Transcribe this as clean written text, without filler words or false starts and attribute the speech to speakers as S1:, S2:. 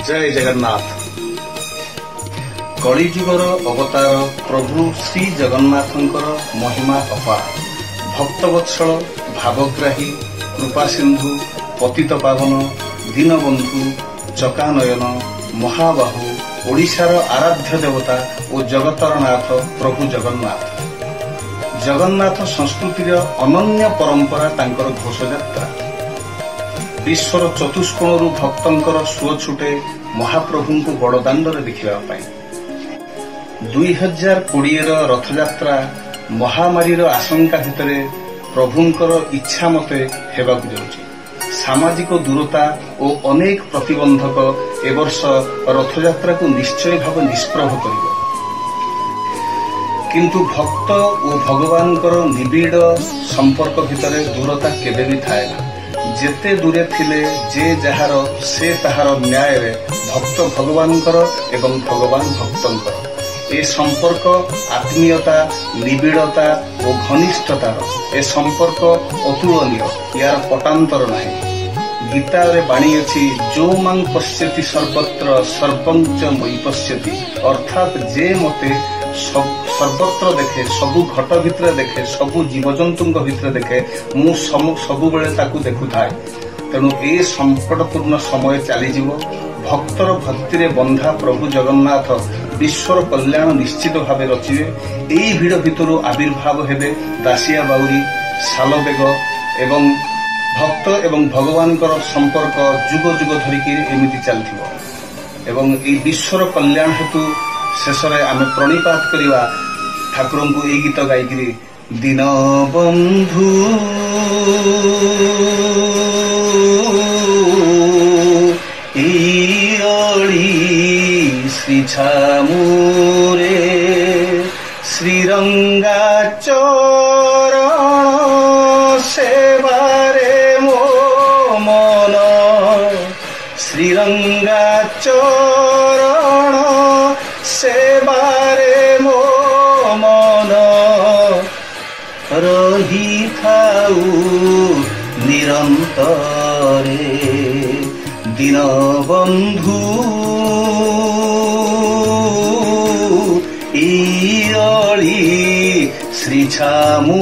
S1: जय जगन्नाथ। कलिजुगर अवतार प्रभु श्री जगन्नाथंकर महिमा अपार। भक्तवत्सल, भावग्राही, कृपा सिंधु, पतित पावन, दीनबंधु, चकानयन, महाबाहु, ओडिशार आराध्य देवता और जगतर नाथ प्रभु जगन्नाथ। जगन्नाथ संस्कृतिर अनन्य परंपरा तांकर घोषयात्रा। विश्वर चतुष्कोणरू भक्तंकर सुओ छुटे महाप्रभु को बड़दाण्डरे देखा। 2020 रथयात्रा महामारी आशंका भितर प्रभुंकर इच्छा मते हेबाकु जाउछि। सामाजिक दूरता और अनेक प्रतिबंधक एवर्ष रथयात्रा को निश्चय भाव निष्प्रभ करिब। किंतु भक्त और भगवानकर निबिड़ संपर्क भितर दूरता केबे भी थाए ना। जेते दूरे थिले जे जहार से तहार न्याय रे भक्त भगवानकर एवं भगवान भक्तंकर ए संपर्क आत्मीयता, निबिड़ता और घनिष्ठतार ए संपर्क अतुलनीय। यार पटांतर नहीं। गीता रे बाणी अछि, जो मां पश्यति सर्वत्र सर्वं च मयि पश्यति। अर्थात जे मते सर्वत्र देखे, सबु घट भितर देखे, सबु जीवजंतु भितर देखे, मु सबु बेले ताकू देखु थाए। तेणु ए संकटपूर्ण समय चलीजिव। भक्तर भक्ति रे बंधा प्रभु जगन्नाथ विश्वर कल्याण निश्चित भाव रचिवे। एई भिड़ भितर आविर्भाव हेबे दासिया बाउरी, सालबेग एवं भक्त एवं भगवानकर संपर्क जुग जुग धरिकी एमिति चलथिबो। एवं एई विश्वर कल्याण हेतु शेषरे आमे प्रणिपात करिवा ठाकुर को ए गीत गायकरी। दीनबंधु श्री छामुरे श्रीरंगा चरण सेवारे मो मन। श्रीरंगा चरण सेवारे मो मन रही थाऊ निरंतरे। दीनबंधु श्री छामू